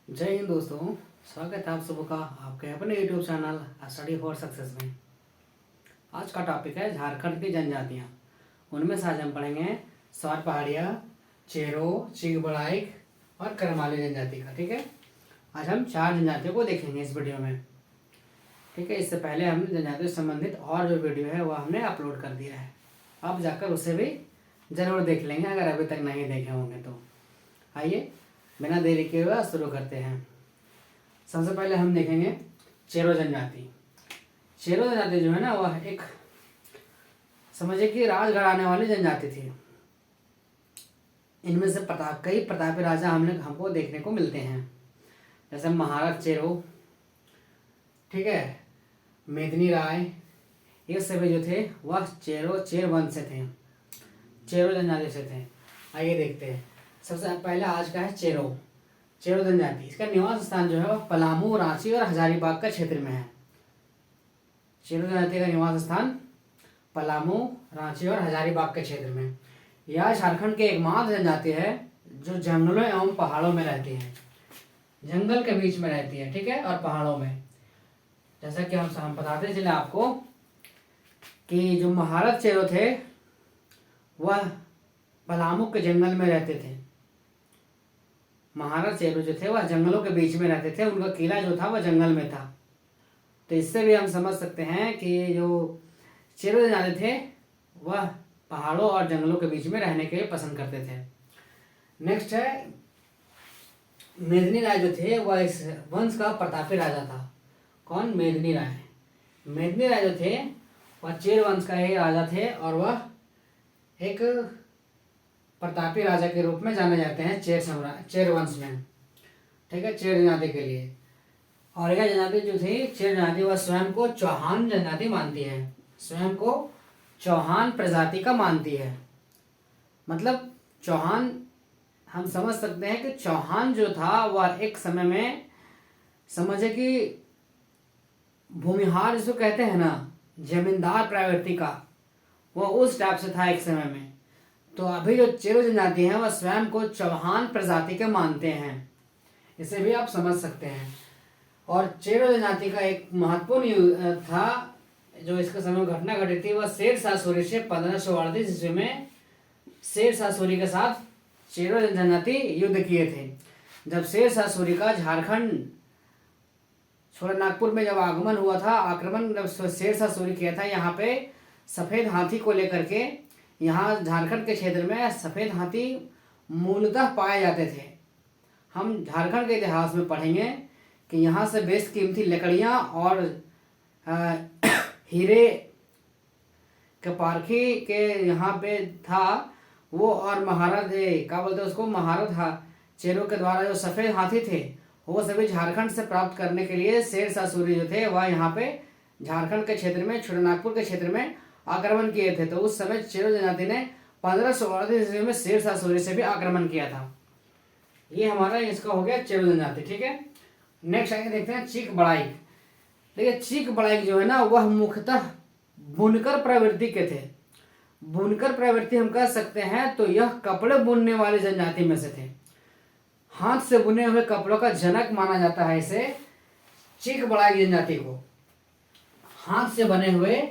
जय हिंद दोस्तों। स्वागत है आप सबों का आपके अपने YouTube channel study for success में। आज का टॉपिक है झारखंड की जनजातियाँ। उनमें से आज हम पढ़ेंगे सौर पहाड़िया, चेरो, चीक बड़ाइक और करमाली जनजाति का। ठीक है, आज हम 4 जनजातियों को देखेंगे इस वीडियो में। ठीक है, इससे पहले हमने जनजातियों से संबंधित और जो वीडियो है वह हमने अपलोड कर दिया है। अब जाकर उसे भी ज़रूर देख लेंगे अगर अभी तक नहीं देखे होंगे तो। आइए बिना देरी के हुए शुरू करते हैं। सबसे पहले हम देखेंगे चेरो जनजाति। चेरो जनजाति जो है ना वह एक समझिए कि राज घराने वाली जनजाति थी। इनमें से कई प्रतापी राजा हमको देखने को मिलते हैं, जैसे महाराज चेरो, ठीक है, मेदिनी राय, ये सभी जो थे वह चेर वंश से थे, चेरो जनजाति से थे। आइए देखते हैं। सबसे पहले आज का है चेरो जनजाति। इसका निवास स्थान जो है वह पलामू, रांची और हजारीबाग का क्षेत्र में है। चेरो जनजाति का निवास स्थान पलामू, रांची और हजारीबाग के क्षेत्र में। यह झारखंड के एकमात्र जनजाति है जो जंगलों एवं पहाड़ों में रहती है, जंगल के बीच में रहती है, ठीक है, और पहाड़ों में। जैसा कि हम बताते चले आपको कि जो महाराज चेरो थे वह पलामू के जंगल में रहते थे। महाराज चेरो जो थे वह जंगलों के बीच में रहते थे, उनका किला जो था वह जंगल में था। तो इससे भी हम समझ सकते हैं कि जो चेरो जनजाति थे वह पहाड़ों और जंगलों के बीच में रहने के लिए पसंद करते थे। नेक्स्ट है मेदिनी राय जो थे वह इस वंश का प्रतापी राजा था। कौन? मेदिनी राय। मेदिनी राय जो थे वह चेर वंश का ही राजा थे और वह एक प्रतापी राजा के रूप में जाने जाते हैं चेर वंश में, ठीक है, चेर जनजाति के लिए। और यह जनजाति जो थी चेर जनजाति वह स्वयं को चौहान जनजाति मानती है, स्वयं को चौहान प्रजाति का मानती है। मतलब चौहान, हम समझ सकते हैं कि चौहान जो था वह एक समय में समझे कि भूमिहार जिसको कहते हैं ना, जमींदार प्रवृत्ति का, वह उस टाइप से था एक समय में। तो अभी जो चेरो जनजाति है वह स्वयं को चौहान प्रजाति के मानते हैं, इसे भी आप समझ सकते हैं। और चेरो जनजाति का एक महत्वपूर्ण युद्ध था जो इसके समय घटना घटी थी, वह शेरशाह सूरी से 1538 ईस्वी में शेरशाह सूरी के साथ चेरो जनजाति युद्ध किए थे। जब शेरशाह सूरी का झारखंड छोटा नागपुर में जब आगमन हुआ था, आक्रमण जब शेरशाह सूरी किया था, यहाँ पे सफेद हाथी को लेकर के, यहाँ झारखंड के क्षेत्र में सफेद हाथी मूलतः पाए जाते थे। हम झारखंड के इतिहास में पढ़ेंगे कि यहाँ से बेशकीमती लकड़ियाँ और हीरे के पारखी के यहाँ पे था वो, और महाराज क्या बोलते हैं उसको, महाराज चेरो के द्वारा जो सफेद हाथी थे वो सभी झारखंड से प्राप्त करने के लिए शेरशाह सूरी जो थे वह यहाँ पे झारखंड के क्षेत्र में, छोटा नागपुर के क्षेत्र में आक्रमण किए थे। तो उस समय चेरो जनजाति ने 1538 ईस्वी में शेरशाह सूरी से भी आक्रमण किया था। ये हमारा इसका हो गया चेरो जनजाति, ठीक है। नेक्स्ट आगे देखते हैं चीक बड़ाइक। देखिए चीक बड़ाइक जो है ना वह मुख्यतः बुनकर प्रवृत्ति के थे। बुनकर प्रवृत्ति हम कह सकते हैं तो यह कपड़े बुनने वाली जनजाति में से थे। हाथ से बुने हुए कपड़ों का जनक माना जाता है इसे, चीक बड़ाइक जनजाति को। हाथ से बने हुए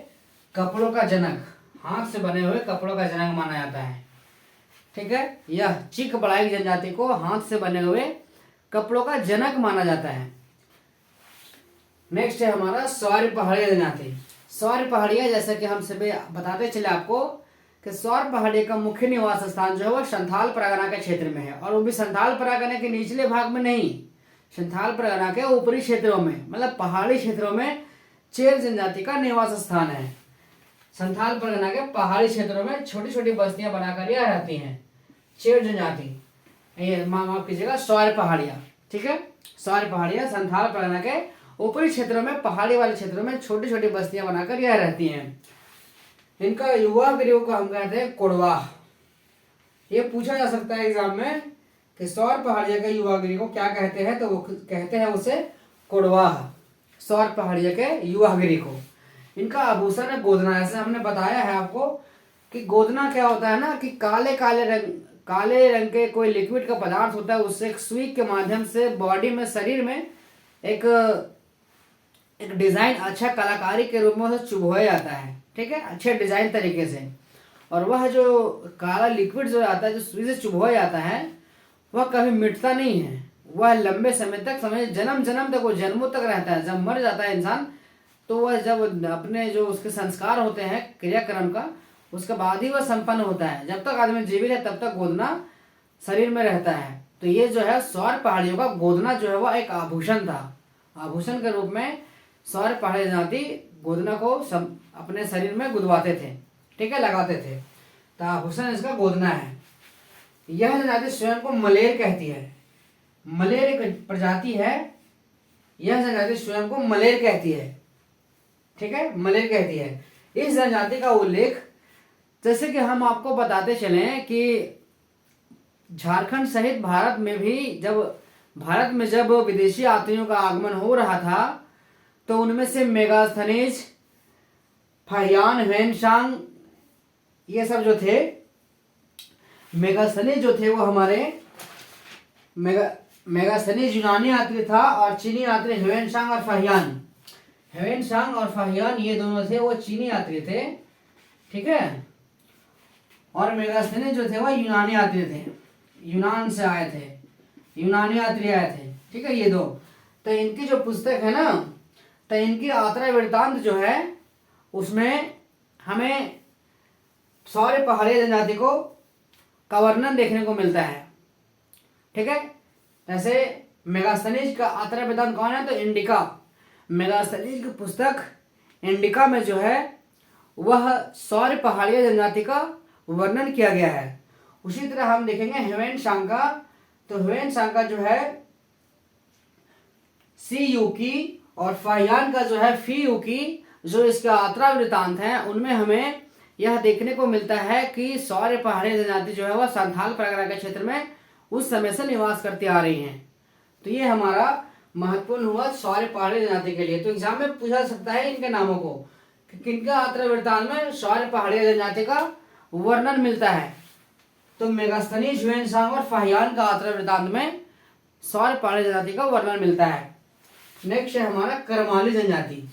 कपड़ों का जनक, हाथ से बने हुए कपड़ों का जनक माना जाता है, ठीक है। यह चीक बड़ाइक जनजाति को हाथ से बने हुए कपड़ों का जनक माना जाता है। नेक्स्ट है हमारा सौर पहाड़िया जनजाति। सौर पहाड़िया, जैसा कि हम सभी बताते चले आपको कि सौर पहाड़िया का मुख्य निवास स्थान जो है वह संथाल परगना के क्षेत्र में है, और वो भी संथाल परगना के निचले भाग में नहीं, संथाल परगना के ऊपरी क्षेत्रों में, मतलब पहाड़ी क्षेत्रों में चेर जनजाति का निवास स्थान है। संथाल परगना के पहाड़ी क्षेत्रों में छोटी छोटी बस्तियां बनाकर यह रहती हैं चेर जनजाति। ये माफ कीजिएगा, सौर पहाड़िया, ठीक है। सौर पहाड़िया संथाल परगना के ऊपरी क्षेत्रों में, पहाड़ी वाले क्षेत्रों में छोटी छोटी बस्तियां बनाकर यह रहती हैं। इनका युवा गिरोह को हम कहते हैं कोडवाह। ये पूछा जा सकता है एग्जाम में कि सौर पहाड़िया के युवा गिरोह को क्या कहते हैं, तो वो कहते हैं उसे कोडवाह, सौर पहाड़िया के युवा गिरोह को। इनका आभूषण है गोदना। ऐसे हमने बताया है आपको कि गोदना क्या होता है ना, कि काले काले रंग काले रंग के कोई लिक्विड का पदार्थ होता है, उससे एक सुई के माध्यम से बॉडी में, शरीर में एक एक डिजाइन, अच्छा कलाकारी के रूप में उसे चुभोया जाता है। ठीक है, अच्छे डिजाइन तरीके से। और वह जो काला लिक्विड जो आता है, जो सुई से चुभोया जाता है, वह कभी मिटता नहीं है। वह लंबे समय तक, समझ जन्म जन्म तक, वो जन्मों तक रहता है। जब मर जाता है इंसान, तो वह जब अपने जो उसके संस्कार होते हैं क्रियाक्रम का, उसके बाद ही वह संपन्न होता है। जब तक आदमी जीवित है तब तक गोदना शरीर में रहता है। तो ये जो है सौर पहाड़ियों का गोदना जो है वह एक आभूषण था। आभूषण के रूप में सौर पहाड़ी जनजाति गोदना को सब अपने शरीर में गुदवाते थे। ठीक है, लगाते थे। तो आभूषण इसका गोदना है। यह जनजाति स्वयं को मलेर कहती है। मलेर एक प्रजाति है। यह जनजाति स्वयं को मलेर कहती है। ठीक है, मलेर कहती है। इस जनजाति का उल्लेख, जैसे कि हम आपको बताते चले कि झारखंड सहित भारत में भी जब विदेशी यात्रियों का आगमन हो रहा था, तो उनमें से मेगास्थनीज, फाहियान, ह्वेनसांग, ये सब जो थे, मेगास्थनीज जो थे वो हमारे मेगास्थनीज यूनानी यात्री था, और चीनी यात्री ह्वेनसांग और फाहियान। ह्वेनसांग और फाहियान ये दोनों थे, वो चीनी यात्री थे। ठीक है, और मेगास्थनीज जो थे वो यूनानी यात्री थे, यूनान से आए थे, यूनानी यात्री आए थे। ठीक है, ये दो। तो इनकी जो पुस्तक है ना, तो इनकी यात्रा वृत्तांत जो है, उसमें हमें सौर पहाड़ी जनजाति का वर्णन देखने को मिलता है। ठीक है, जैसे मेगास्थनीज का यात्रा वृत्तांत कौन है, तो इंडिका। मेगास्थनीज की पुस्तक इंडिका में जो है वह सौर पहाड़ी जनजाति का वर्णन किया गया है। उसी तरह हम देखेंगे ह्वेनसांग का, तो ह्वेनसांग का जो है सी यूकी, और फाहियान का जो है फी यूकी, जो इसका यात्रा वृत्तांत है, उनमें हमें यह देखने को मिलता है कि सौर पहाड़ी जनजाति जो है वह संथाल परगना के क्षेत्र में उस समय से निवास करती आ रही हैं। तो ये हमारा महत्वपूर्ण हुआ सौर पहाड़ी जनजाति के लिए। तो एग्जाम में पूछा सकता है इनके नामों को कि किनका यात्रा वृत्तांत में सौर पहाड़ी जनजाति का वर्णन मिलता है। तो मेगास्थनीज, ह्वेनसांग और फाहियान का यात्रा वृत्तांत में सौर पहाड़ी जनजाति का वर्णन मिलता है। नेक्स्ट है हमारा करमाली जनजाति।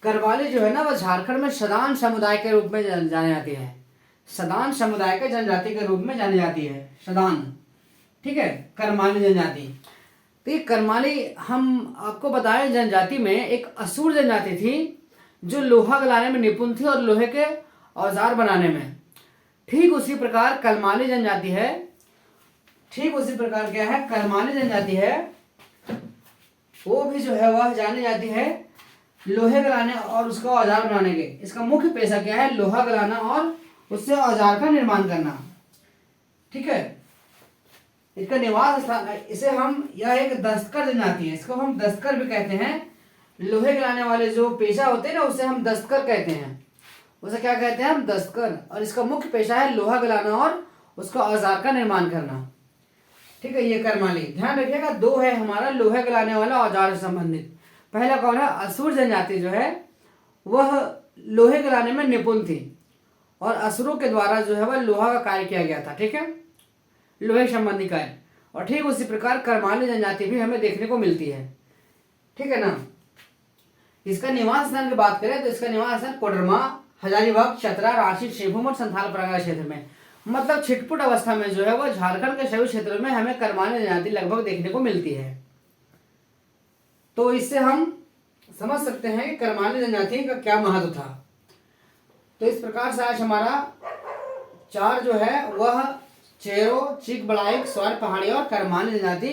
करमाली जो है ना, वह झारखंड में सदान समुदाय के रूप में जानी जाती है। सदान समुदाय के जनजाति के रूप में जानी जाती है, सदान। ठीक है, करमाली जनजाति। तो ये करमाली, हम आपको बताएं, जनजाति में एक असुर जनजाति थी जो लोहा गलाने में निपुण थी और लोहे के औजार बनाने में। ठीक उसी प्रकार करमाली जनजाति है। ठीक उसी प्रकार क्या है, करमाली जनजाति है, वो भी जो है वह जानी जाती है लोहे गलाने और उसका औजार बनाने के। इसका मुख्य पेशा क्या है, लोहा गलाना और उससे औजार का निर्माण करना। ठीक है, इसका निवास स्थान, इसे हम, यह एक दस्तकर जनजाति है, इसको हम दस्तकर भी कहते हैं। लोहे गलाने वाले जो पेशा होते हैं ना, उसे हम दस्तकर कहते हैं। उसे क्या कहते हैं हम, दस्तकर। और इसका मुख्य पेशा है लोहा गलाना और उसका औजार का निर्माण करना। ठीक है, ये करमाली। ध्यान रखिएगा, दो है हमारा लोहे गलाने वाला औजार से संबंधित। पहला कौन है, असुर जनजाति जो है वह लोहे गलाने में निपुण थी और असुरों के द्वारा जो है वह लोहा का कार्य किया गया था। ठीक है, लोहे संबंधी कार्य। और ठीक उसी प्रकार करमाली जनजाति भी हमें देखने को मिलती है। ठीक है ना। इसका निवास स्थान की बात करें तो इसका निवास स्थान कोडरमा, हजारीबाग, चतरा, रांची, शिवभूम और संथाल परगना क्षेत्र में, मतलब छिटपुट अवस्था में जो है वह झारखंड के सभी क्षेत्रों में हमें करमाली जनजाति लगभग देखने को मिलती है। तो इससे हम समझ सकते हैं कि करमाली जनजाति का क्या महत्व था। तो इस प्रकार से आज हमारा 4 जो है वह चेरो, चिक बड़ाइक, सौर पहाड़ी और करमाली जनजाति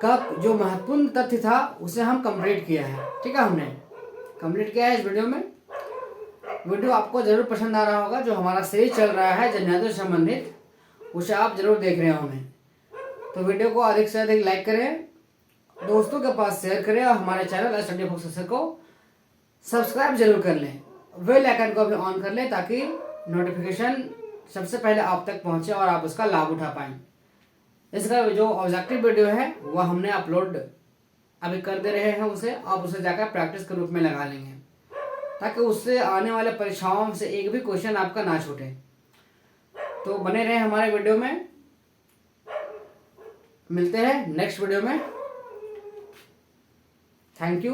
का जो महत्वपूर्ण तथ्य था उसे हम कंप्लीट किया है। ठीक है, हमने कंप्लीट किया है इस वीडियो में। वीडियो आपको जरूर पसंद आ रहा होगा। जो हमारा सीरीज चल रहा है जनजाति से संबंधित, उसे आप जरूर देख रहे होंगे। तो वीडियो को अधिक से अधिक लाइक करें, दोस्तों के पास शेयर करें और हमारे चैनल स्टडी फॉक्स को सब्सक्राइब जरूर कर लें। बेल आइकन को भी ऑन कर लें ताकि नोटिफिकेशन सबसे पहले आप तक पहुंचे और आप उसका लाभ उठा पाएं। इसका जो ऑब्जेक्टिव वीडियो है वह हमने अपलोड अभी कर दे रहे हैं, उसे आप उसे जाकर प्रैक्टिस के रूप में लगा लेंगे ताकि उससे आने वाले परीक्षाओं से एक भी क्वेश्चन आपका ना छूटे। तो बने रहे हमारे वीडियो में। मिलते हैं नेक्स्ट वीडियो में। Thank you.